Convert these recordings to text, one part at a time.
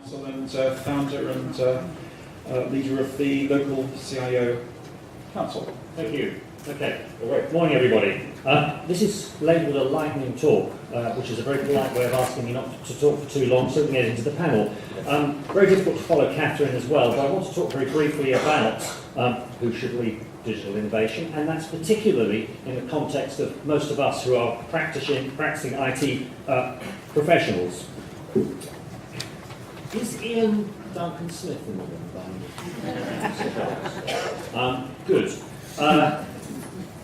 Council and founder and leader of the local CIO Council. Thank you. Okay, all right. Morning, everybody. This is labelled a lightning talk, which is a very polite way of asking me not to talk for too long, so we can get into the panel. Very difficult to follow Catherine as well, but I want to talk very briefly about who should lead digital innovation, and that's particularly in the context of most of us who are practicing IT professionals. Is Ian Duncan Smith in the room? Good.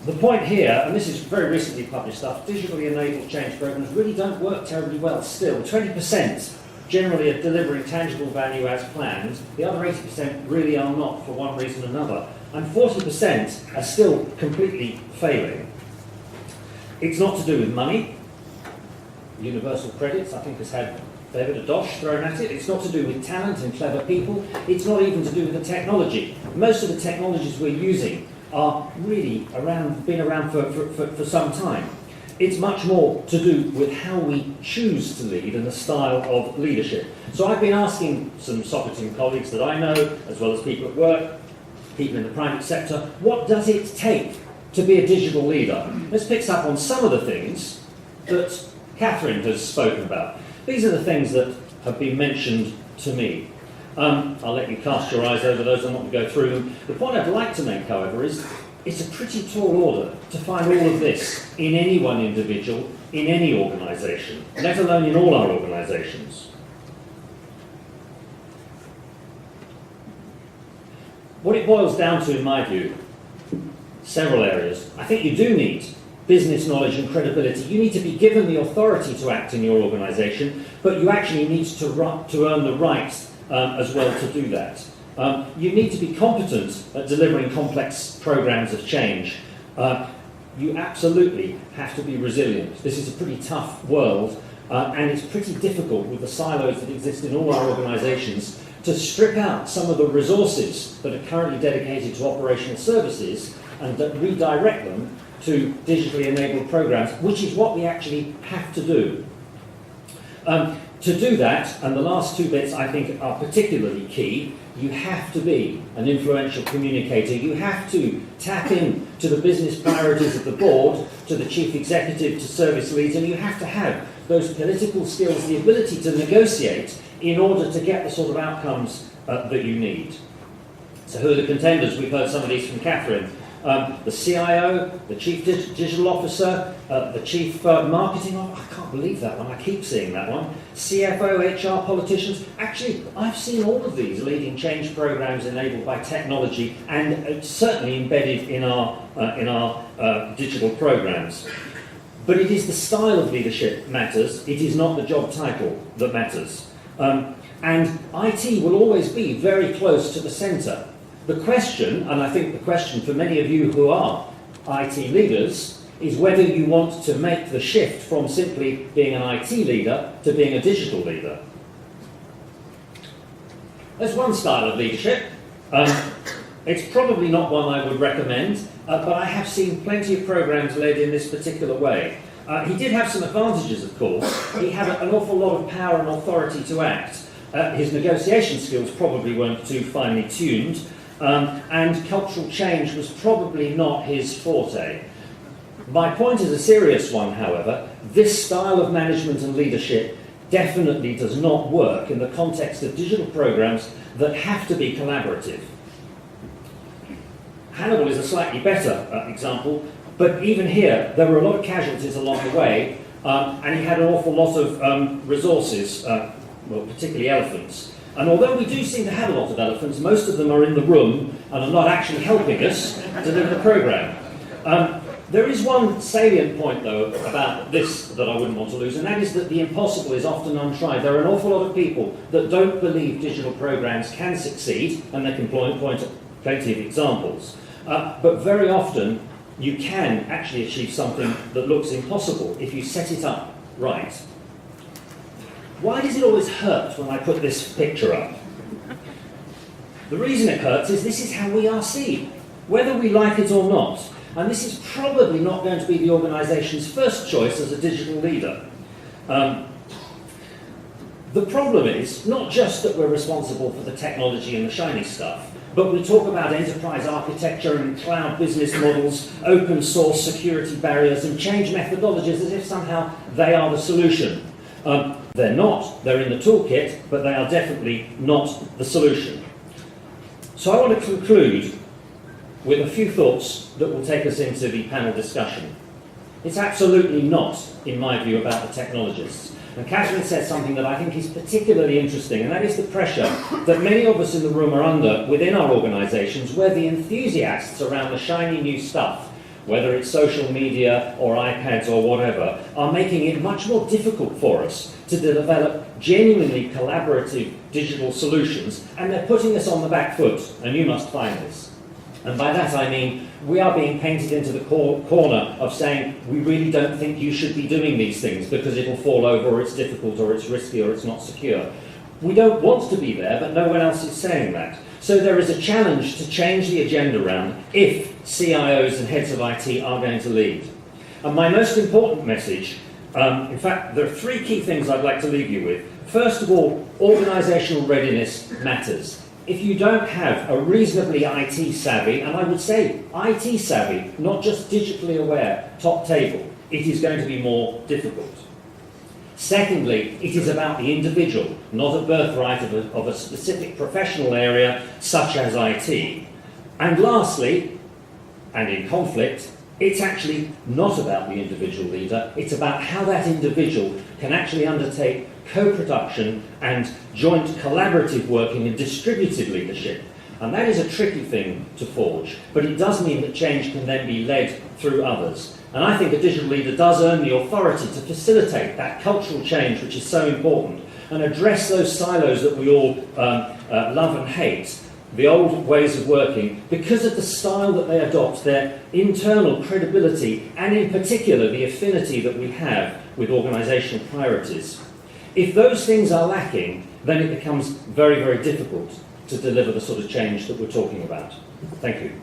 The point here, and this is very recently published stuff, digitally enabled change programs really don't work terribly well still. 20% generally are delivering tangible value as planned. The other 80% really are not for one reason or another. And 40% are still completely failing. It's not to do with money. Universal credits, I think, has had a bit of dosh thrown at it. It's not to do with talent and clever people. It's not even to do with the technology. Most of the technologies we're using are really been around for some time. It's much more to do with how we choose to lead and the style of leadership. So I've been asking some Socitm colleagues that I know, as well as people at work, people in the private sector, what does it take to be a digital leader? This picks up on some of the things that Catherine has spoken about. These are the things that have been mentioned to me. I'll let you cast your eyes over those. I'm not going to go through them. The point I'd like to make, however, is it's a pretty tall order to find all of this in any one individual, in any organisation, let alone in all our organisations. What it boils down to, in my view, several areas. I think you do need business knowledge and credibility. You need to be given the authority to act in your organisation, but you actually need to earn the right as well to do that. You need to be competent at delivering complex programs of change. You absolutely have to be resilient. This is a pretty tough world, and it's pretty difficult with the silos that exist in all our organisations to strip out some of the resources that are currently dedicated to operational services and that redirect them to digitally enabled programs, which is what we actually have to do. To do that, and the last two bits I think are particularly key, you have to be an influential communicator. You have to tap in to the business priorities of the board, to the chief executive, to service leads, and you have to have those political skills, the ability to negotiate in order to get the sort of outcomes that you need. So who are the contenders? We've heard some of these from Catherine. The CIO, the Chief Digital Officer, the Chief Marketing Officer, I can't believe that one, I keep seeing that one, CFO, HR, politicians. Actually, I've seen all of these leading change programs enabled by technology and certainly embedded in our digital programs. But it is the style of leadership matters, it is not the job title that matters. And IT will always be very close to the centre. The question, and I think the question for many of you who are IT leaders, is whether you want to make the shift from simply being an IT leader to being a digital leader. There's one style of leadership. It's probably not one I would recommend, but I have seen plenty of programs led in this particular way. He did have some advantages, of course. He had an awful lot of power and authority to act. His negotiation skills probably weren't too finely tuned. And cultural change was probably not his forte. My point is a serious one, however. This style of management and leadership definitely does not work in the context of digital programs that have to be collaborative. Hannibal is a slightly better example, but even here there were a lot of casualties along the way, and he had an awful lot of resources, well, particularly elephants. And although we do seem to have a lot of elephants, most of them are in the room and are not actually helping us deliver the programme. There is one salient point, though, about this that I wouldn't want to lose, and that is that the impossible is often untried. There are an awful lot of people that don't believe digital programmes can succeed, and they can point to plenty of examples. But very often, you can actually achieve something that looks impossible if you set it up right. Why does it always hurt when I put this picture up? The reason it hurts is this is how we are seen, whether we like it or not. And this is probably not going to be the organisation's first choice as a digital leader. The problem is not just that we're responsible for the technology and the shiny stuff, but we talk about enterprise architecture and cloud business models, open source security barriers, and change methodologies as if somehow they are the solution. They're not. They're in the toolkit, but they are definitely not the solution. So I want to conclude with a few thoughts that will take us into the panel discussion. It's absolutely not, in my view, about the technologists. And Catherine said something that I think is particularly interesting, and that is the pressure that many of us in the room are under within our organisations, where the enthusiasts around the shiny new stuff, whether it's social media or iPads or whatever, are making it much more difficult for us to develop genuinely collaborative digital solutions, and they're putting us on the back foot, and you must find this. And by that I mean we are being painted into the corner of saying we really don't think you should be doing these things because it'll fall over, or it's difficult, or it's risky, or it's not secure. We don't want to be there, but no one else is saying that. So there is a challenge to change the agenda round if CIOs and heads of IT are going to lead. And my most important message, in fact, there are three key things I'd like to leave you with. First of all, organisational readiness matters. If you don't have a reasonably IT savvy, and I would say IT savvy, not just digitally aware, top table, it is going to be more difficult. Secondly, it is about the individual, not a birthright of a specific professional area such as IT. And lastly, and in conflict, it's actually not about the individual leader, it's about how that individual can actually undertake co-production and joint collaborative working and distributed leadership. And that is a tricky thing to forge, but it does mean that change can then be led through others. And I think a digital leader does earn the authority to facilitate that cultural change which is so important and address those silos that we all love and hate, the old ways of working, because of the style that they adopt, their internal credibility, and in particular the affinity that we have with organisational priorities. If those things are lacking, then it becomes very, very difficult to deliver the sort of change that we're talking about. Thank you.